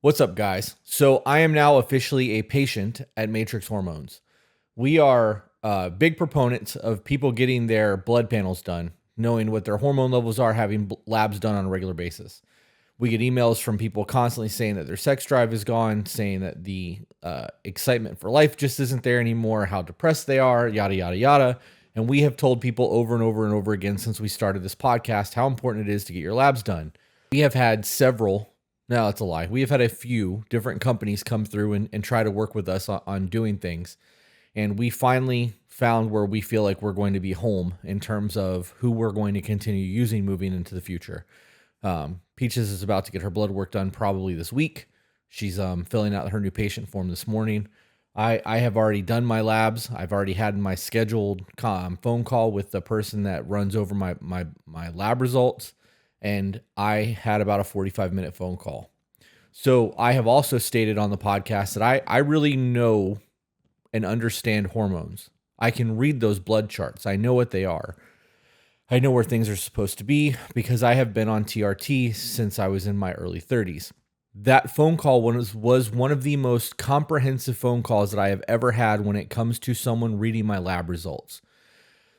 What's up, guys? So I am now officially a patient at Matrix Hormones. We are big proponents of people getting their blood panels done, knowing what their hormone levels are, having labs done on a regular basis. We get emails from people constantly saying that their sex drive is gone, saying that the excitement for life just isn't there anymore, how depressed they are, yada, yada, yada. And we have told people over and over and over again since we started this podcast how important it is to get your labs done. We have had several, no, that's a lie. We have had a few different companies come through and try to work with us on doing things. And we finally found where we feel like we're going to be home in terms of who we're going to continue using moving into the future. Peaches is about to get her blood work done probably this week. She's filling out her new patient form this morning. I have already done my labs. I've already had my scheduled phone call with the person that runs over my lab results, and I had about a 45-minute phone call. So I have also stated on the podcast that I really know and understand hormones. I can read those blood charts. I know what they are. I know where things are supposed to be because I have been on TRT since I was in my early 30s. That phone call was one of the most comprehensive phone calls that I have ever had when it comes to someone reading my lab results.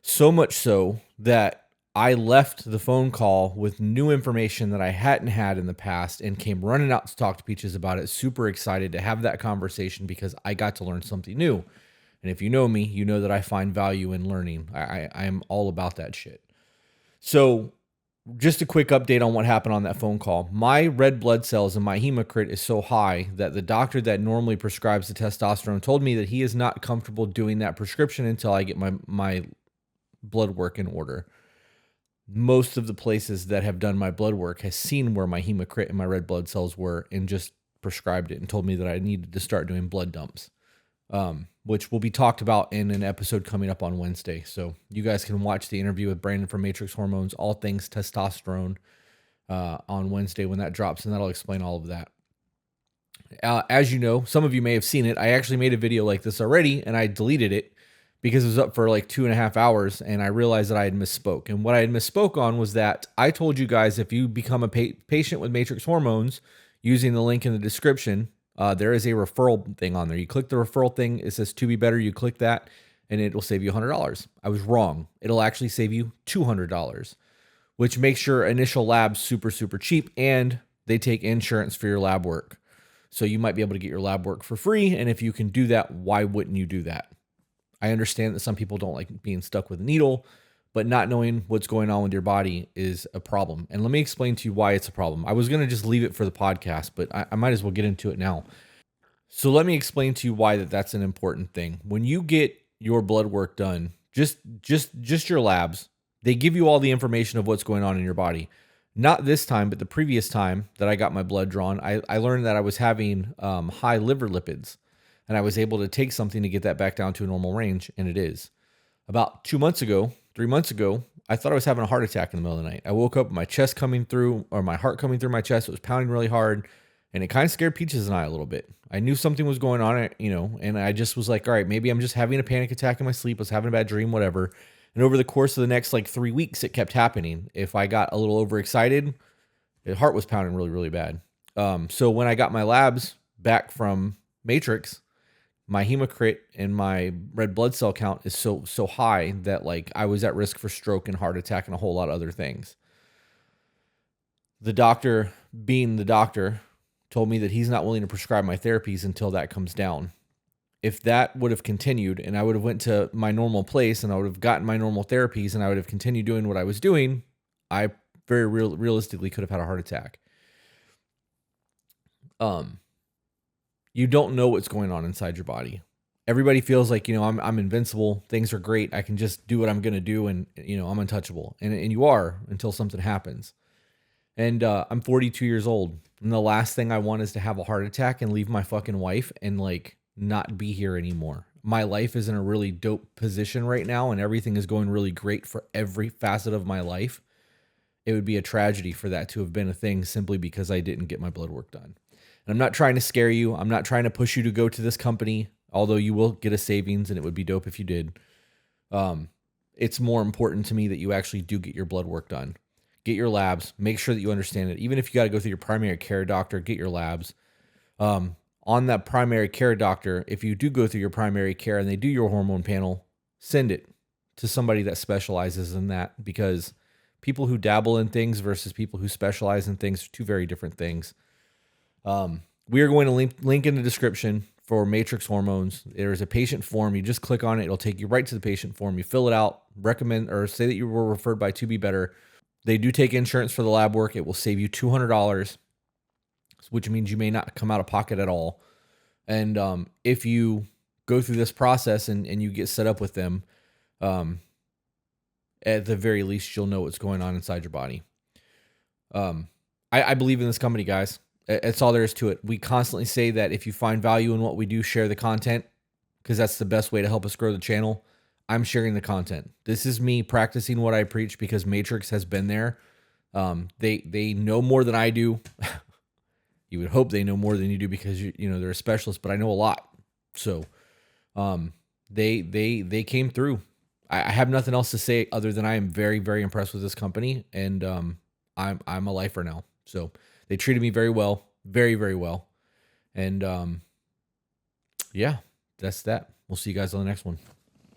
So much so that I left the phone call with new information that I hadn't had in the past and came running out to talk to Peaches about it. Super excited to have that conversation because I got to learn something new. And if you know me, you know that I find value in learning. I am all about that shit. So just a quick update on what happened on that phone call. My red blood cells and my hematocrit is so high that the doctor that normally prescribes the testosterone told me that he is not comfortable doing that prescription until I get my blood work in order. Most of the places that have done my blood work has seen where my hematocrit and my red blood cells were and just prescribed it and told me that I needed to start doing blood dumps. Which will be talked about in an episode coming up on Wednesday. So you guys can watch the interview with Brandon from Matrix Hormones, all things testosterone, on Wednesday when that drops, and that'll explain all of that. As you know, some of you may have seen it. I actually made a video like this already, and I deleted it because it was up for like 2.5 hours, and I realized that I had misspoke. And what I had misspoke on was that I told you guys if you become a patient with Matrix Hormones using the link in the description, there is a referral thing on there. You click the referral thing. It says to be better. You click that and it will save you $100. I was wrong. It'll actually save you $200, which makes your initial lab super, super cheap. And they take insurance for your lab work. So you might be able to get your lab work for free. And if you can do that, why wouldn't you do that? I understand that some people don't like being stuck with a needle, but not knowing what's going on with your body is a problem. And let me explain to you why it's a problem. I was going to just leave it for the podcast, but I might as well get into it now. So let me explain to you why that's an important thing. When you get your blood work done, just your labs, they give you all the information of what's going on in your body. Not this time, but the previous time that I got my blood drawn, I learned that I was having high liver lipids, and I was able to take something to get that back down to a normal range, and it is. About 3 months ago, I thought I was having a heart attack in the middle of the night. I woke up with my chest coming through, or my heart coming through my chest. It was pounding really hard, and it kind of scared Peaches and I a little bit. I knew something was going on, and I just was like, all right, maybe I'm just having a panic attack in my sleep. I was having a bad dream, whatever. And over the course of the next 3 weeks, it kept happening. If I got a little overexcited, the heart was pounding really, really bad. So when I got my labs back from Matrix, my hematocrit and my red blood cell count is so high that I was at risk for stroke and heart attack and a whole lot of other things. The doctor, being the doctor, told me that he's not willing to prescribe my therapies until that comes down. If that would have continued and I would have went to my normal place and I would have gotten my normal therapies and I would have continued doing what I was doing, I very realistically could have had a heart attack. You don't know what's going on inside your body. Everybody feels like, I'm invincible. Things are great. I can just do what I'm going to do. And, I'm untouchable. And you are until something happens. And I'm 42 years old. And the last thing I want is to have a heart attack and leave my fucking wife and not be here anymore. My life is in a really dope position right now. And everything is going really great for every facet of my life. It would be a tragedy for that to have been a thing simply because I didn't get my blood work done. And I'm not trying to scare you. I'm not trying to push you to go to this company, although you will get a savings and it would be dope if you did. It's more important to me that you actually do get your blood work done. Get your labs. Make sure that you understand it. Even if you got to go through your primary care doctor, get your labs. On that primary care doctor, if you do go through your primary care and they do your hormone panel, send it to somebody that specializes in that, because people who dabble in things versus people who specialize in things are two very different things. We are going to link in the description for Matrix Hormones. There is a patient form. You just click on it. It'll take you right to the patient form. You fill it out, recommend or say that you were referred by To Be Better. They do take insurance for the lab work. It will save you $200, which means you may not come out of pocket at all. And if you go through this process and you get set up with them, at the very least, you'll know what's going on inside your body. I believe in this company, guys. It's all there is to it. We constantly say that if you find value in what we do, share the content, because that's the best way to help us grow the channel. I'm sharing the content. This is me practicing what I preach, because Matrix has been there. They know more than I do. You would hope they know more than you do, because you know they're a specialist, but I know a lot. So they came through. I have nothing else to say other than I am very, very impressed with this company, and I'm a lifer now. So they treated me very well, very, very well. And yeah, that's that. We'll see you guys on the next one.